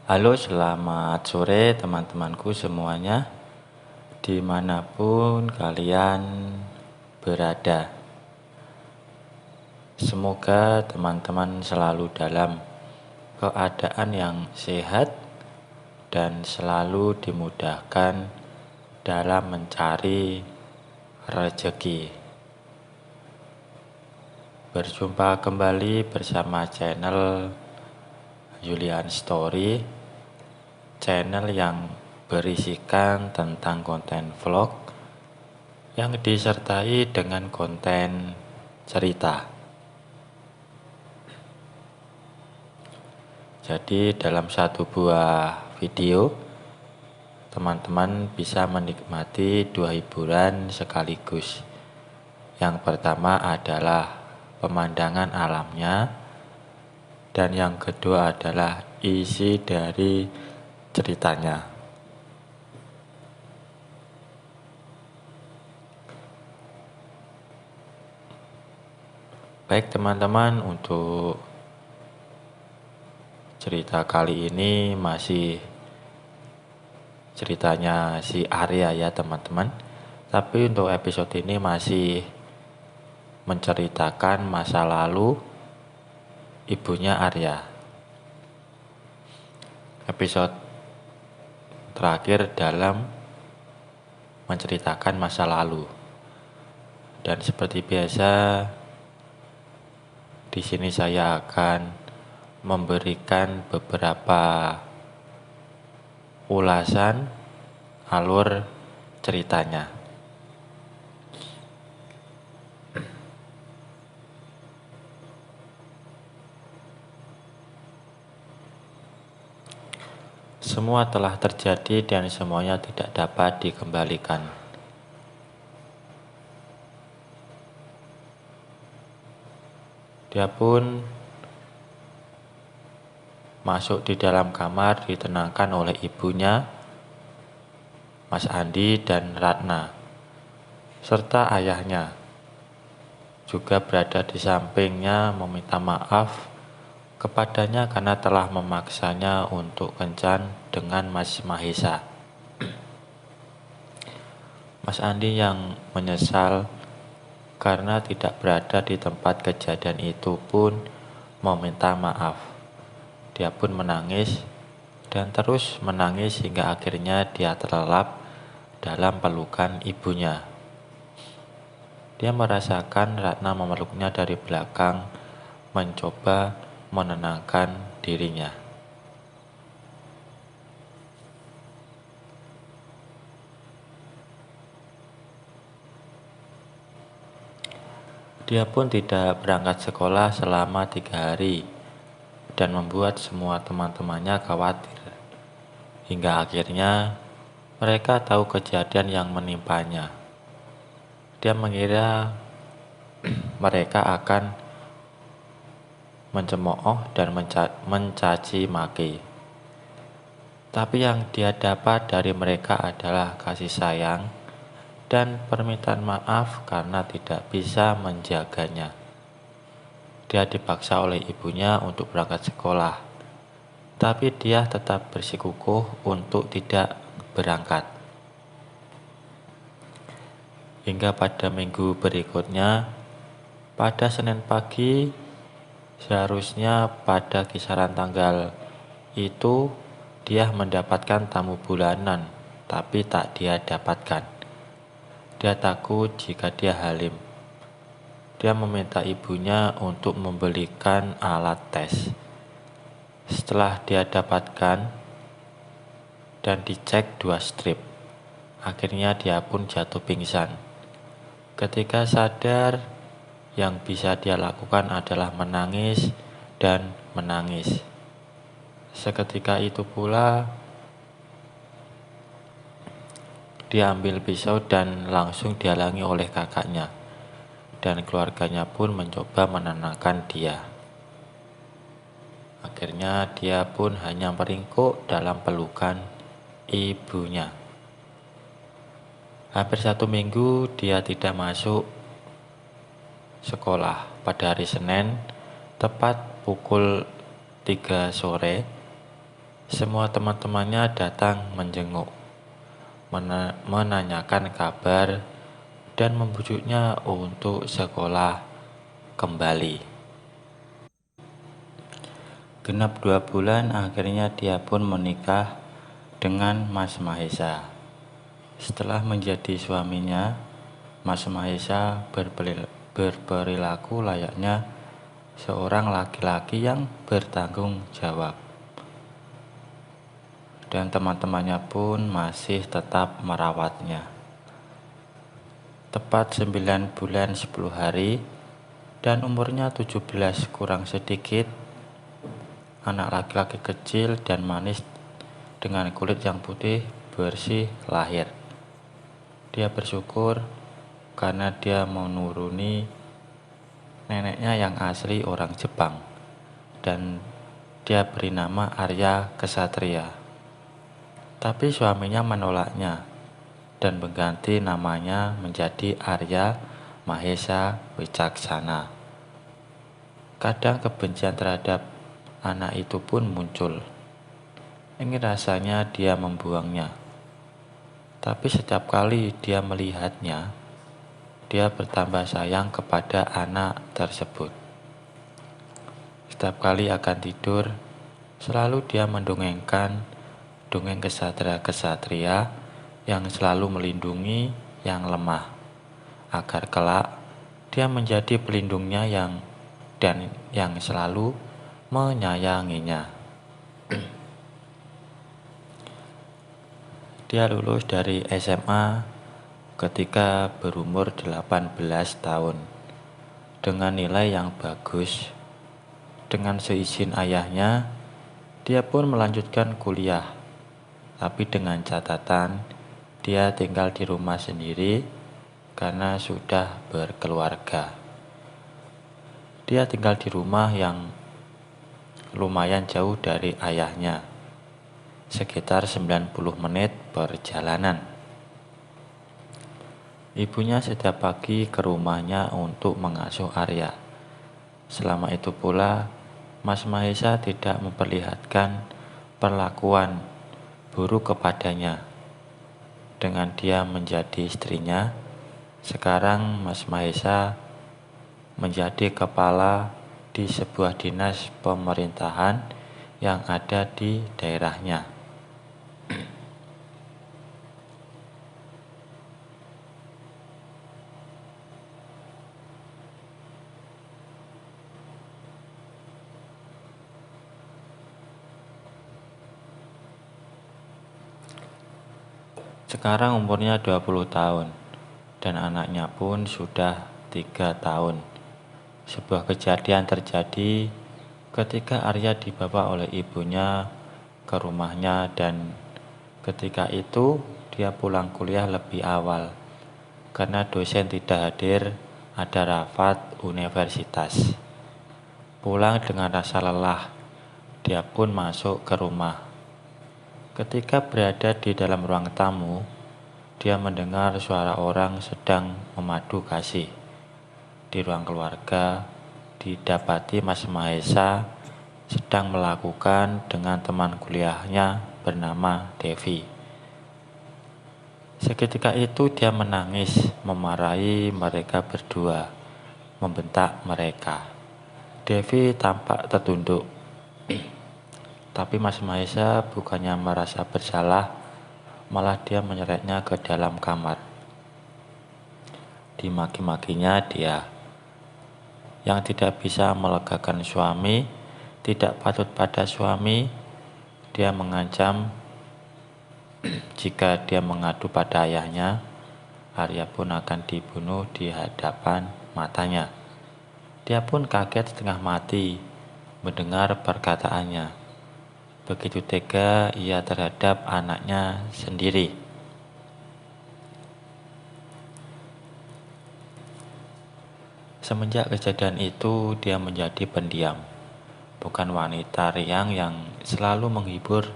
Halo, selamat sore teman-temanku semuanya, dimanapun kalian berada. Semoga teman-teman selalu dalam keadaan yang sehat dan selalu dimudahkan dalam mencari rezeki. Berjumpa kembali bersama channel Julian Story, channel yang berisikan tentang konten vlog yang disertai dengan konten cerita. Jadi dalam satu buah video, teman-teman bisa menikmati dua hiburan sekaligus. Yang pertama adalah pemandangan alamnya, dan yang kedua adalah isi dari ceritanya. Baik teman-teman, untuk cerita kali ini masih ceritanya si Arya ya teman-teman. Tapi untuk episode ini masih menceritakan masa lalu ibunya Arya. Episode terakhir dalam menceritakan masa lalu. Dan seperti biasa, di sini saya akan memberikan beberapa ulasan alur ceritanya. Semua telah terjadi dan semuanya tidak dapat dikembalikan. Dia pun masuk di dalam kamar ditenangkan oleh ibunya, Mas Andi dan Ratna, serta ayahnya. Juga berada di sampingnya meminta maaf kepadanya karena telah memaksanya untuk kencan dengan Mas Mahesa. Mas Andi yang menyesal karena tidak berada di tempat kejadian itu pun meminta maaf. Dia pun menangis dan terus menangis hingga akhirnya dia terlelap dalam pelukan ibunya. Dia merasakan Ratna memeluknya dari belakang, mencoba menenangkan dirinya. Dia pun tidak berangkat sekolah selama 3 hari dan membuat semua teman-temannya khawatir. Hingga akhirnya mereka tahu kejadian yang menimpanya. Dia mengira mereka akan mencemooh dan mencaci maki. Tapi yang dia dapat dari mereka adalah kasih sayang dan permintaan maaf karena tidak bisa menjaganya. Dia dipaksa oleh ibunya untuk berangkat sekolah, tapi dia tetap bersikukuh untuk tidak berangkat. Hingga pada minggu berikutnya, pada Senin pagi, seharusnya pada kisaran tanggal itu dia mendapatkan tamu bulanan, tapi tak dia dapatkan. Dia takut jika dia halim. Dia meminta ibunya untuk membelikan alat tes. Setelah dia dapatkan dan dicek 2 strip, akhirnya dia pun jatuh pingsan. Ketika sadar, yang bisa dia lakukan adalah menangis dan menangis. Seketika itu pula, dia ambil pisau dan langsung dihalangi oleh kakaknya, dan keluarganya pun mencoba menenangkan dia. Akhirnya dia pun hanya meringkuk dalam pelukan ibunya. Hampir 1 minggu dia tidak masuk sekolah. Pada hari Senin, tepat pukul 3 sore, Semua teman-temannya datang menjenguk, menanyakan kabar, dan membujuknya untuk sekolah kembali. Genap 2 bulan, akhirnya dia pun menikah dengan Mas Mahesa. Setelah menjadi suaminya, Mas Mahesa berperilaku layaknya seorang laki-laki yang bertanggung jawab. Dan teman-temannya pun masih tetap merawatnya. Tepat 9 bulan 10 hari dan umurnya 17 kurang sedikit, anak laki-laki kecil dan manis dengan kulit yang putih bersih lahir. Dia bersyukur karena dia menuruni neneknya yang asli orang Jepang, dan dia beri nama Arya Kesatria. Tapi suaminya menolaknya dan mengganti namanya menjadi Arya Mahesa Wicaksana. Kadang kebencian terhadap anak itu pun muncul. Ingin rasanya dia membuangnya. Tapi setiap kali dia melihatnya, dia bertambah sayang kepada anak tersebut. Setiap kali akan tidur, selalu dia mendongengkan dongeng kesatria-kesatria yang selalu melindungi yang lemah, agar kelak dia menjadi pelindungnya yang selalu menyayanginya. Dia lulus dari SMA ketika berumur 18 tahun dengan nilai yang bagus. Dengan seizin ayahnya, dia pun melanjutkan kuliah, tapi dengan catatan dia tinggal di rumah sendiri karena sudah berkeluarga. Dia tinggal di rumah yang lumayan jauh dari ayahnya, sekitar 90 menit perjalanan. Ibunya setiap pagi ke rumahnya untuk mengasuh Arya. Selama itu pula, Mas Mahesa tidak memperlihatkan perlakuan buruk kepadanya. Dengan dia menjadi istrinya, sekarang Mas Mahesa menjadi kepala di sebuah dinas pemerintahan yang ada di daerahnya. Sekarang umurnya 20 tahun dan anaknya pun sudah 3 tahun. Sebuah kejadian terjadi ketika Arya dibawa oleh ibunya ke rumahnya, dan ketika itu dia pulang kuliah lebih awal karena dosen tidak hadir, ada rapat universitas. Pulang dengan rasa lelah, dia pun masuk ke rumah. Ketika berada di dalam ruang tamu, dia mendengar suara orang sedang memadu kasih. Di ruang keluarga, didapati Mas Mahesa sedang melakukan dengan teman kuliahnya bernama Devi. Seketika itu dia menangis, memarahi mereka berdua, membentak mereka. Devi tampak tertunduk. Tapi Mas Mahesa bukannya merasa bersalah, malah dia menyeretnya ke dalam kamar. Dimaki-makinya dia, yang tidak bisa melegakan suami, tidak patut pada suami. Dia mengancam jika dia mengadu pada ayahnya, Arya pun akan dibunuh di hadapan matanya. Dia pun kaget setengah mati mendengar perkataannya. Begitu tega ia terhadap anaknya sendiri. Semenjak kejadian itu, dia menjadi pendiam, bukan wanita riang yang selalu menghibur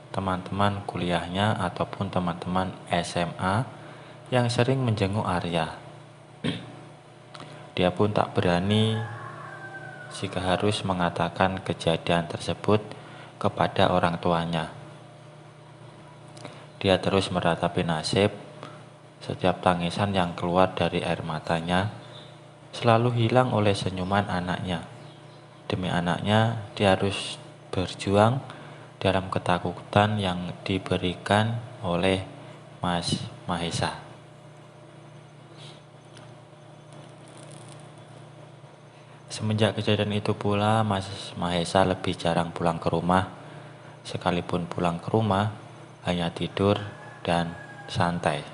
teman-teman kuliahnya ataupun teman-teman SMA yang sering menjenguk Arya. Dia pun tak berani jika harus mengatakan kejadian tersebut kepada orang tuanya. Dia terus meratapi nasib. Setiap tangisan yang keluar dari air matanya selalu hilang oleh senyuman anaknya. Demi anaknya, dia harus berjuang dalam ketakutan yang diberikan oleh Mas Mahesa. Semenjak kejadian itu pula, Mas Mahesa lebih jarang pulang ke rumah. Sekalipun pulang ke rumah, hanya tidur dan santai.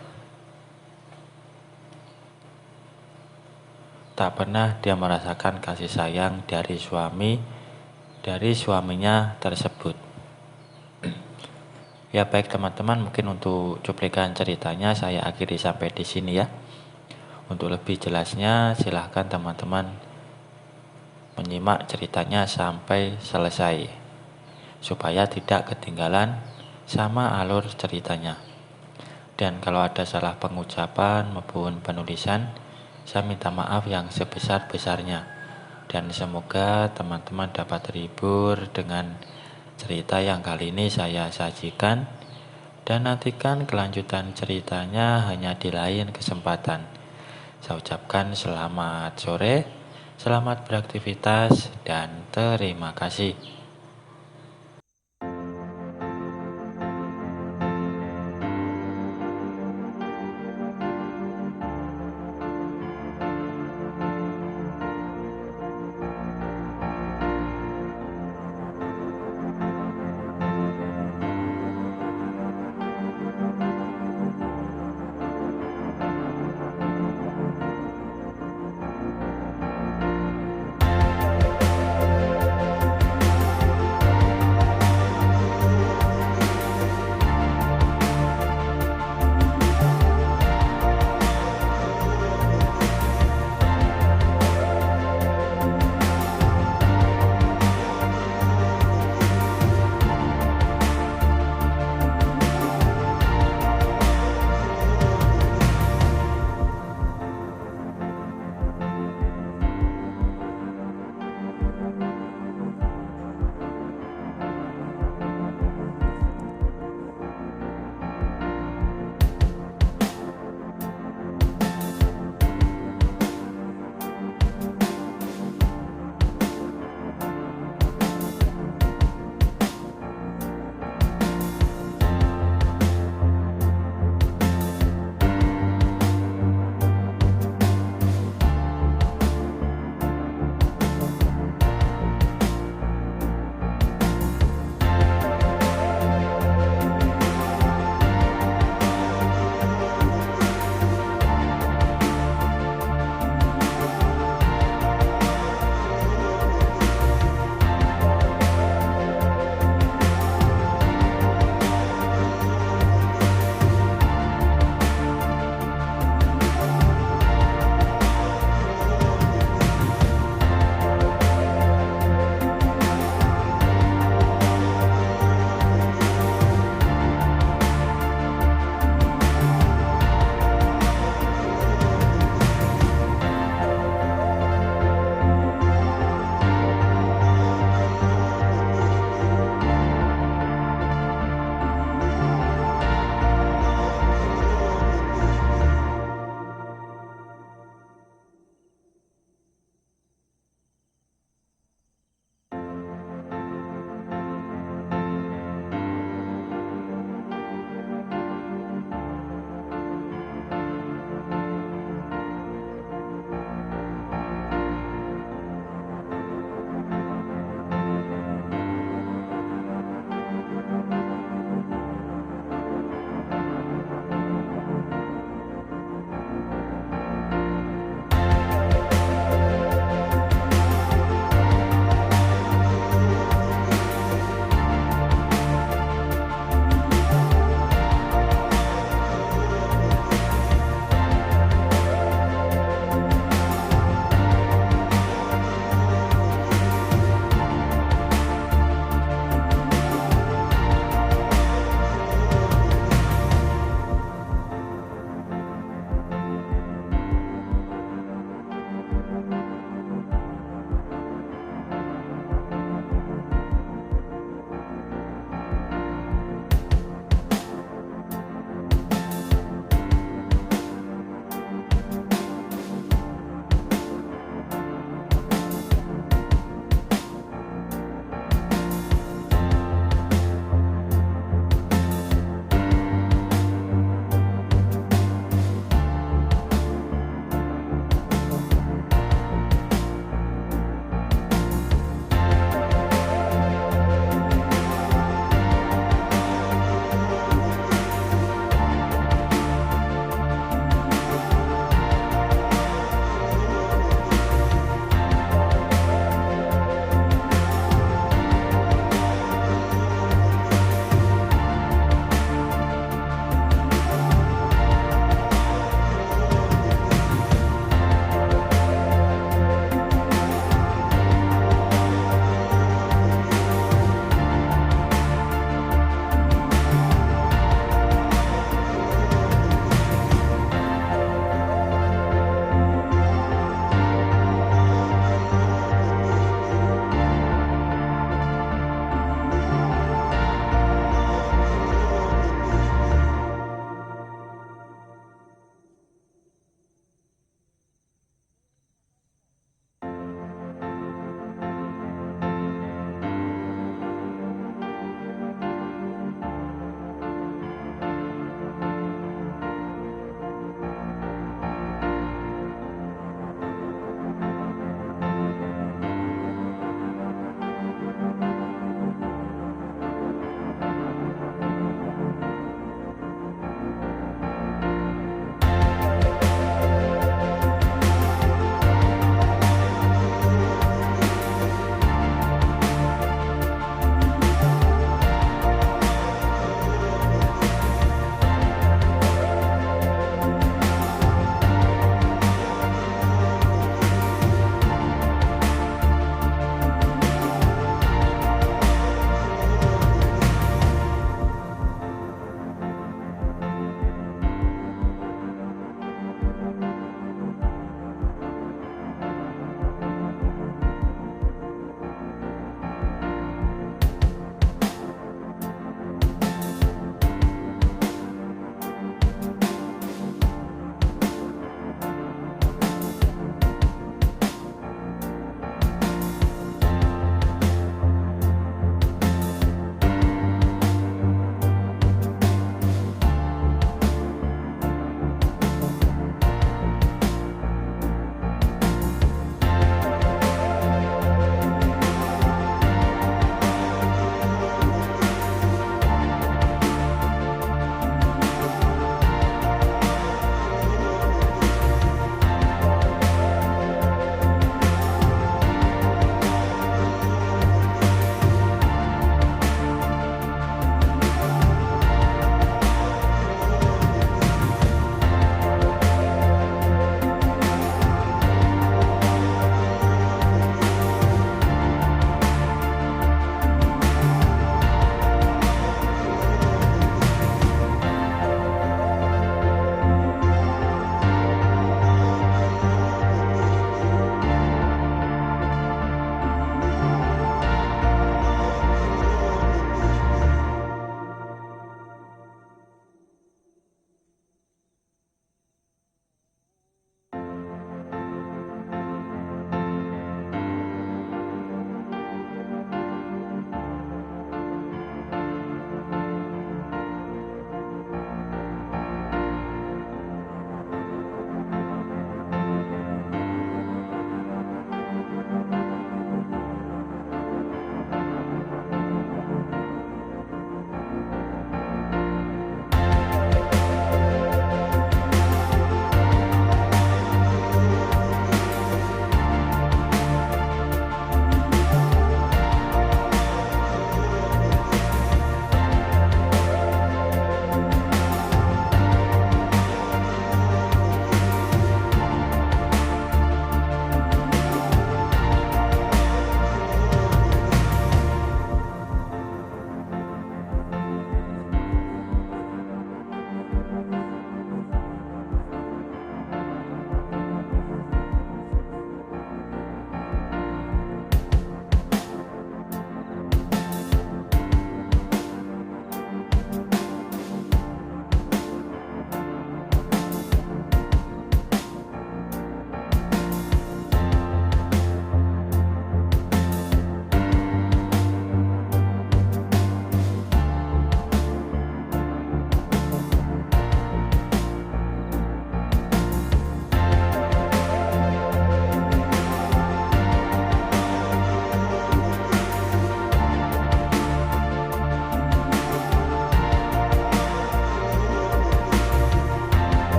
Tak pernah dia merasakan kasih sayang dari suaminya tersebut. Ya baik teman-teman, mungkin untuk cuplikan ceritanya saya akhiri sampai di sini ya. Untuk lebih jelasnya silahkan teman-teman menyimak ceritanya sampai selesai supaya tidak ketinggalan sama alur ceritanya. Dan kalau ada salah pengucapan maupun penulisan, saya minta maaf yang sebesar-besarnya. Dan semoga teman-teman dapat terhibur dengan cerita yang kali ini saya sajikan. Dan nantikan kelanjutan ceritanya hanya di lain kesempatan. Saya ucapkan selamat sore, selamat beraktivitas, dan terima kasih.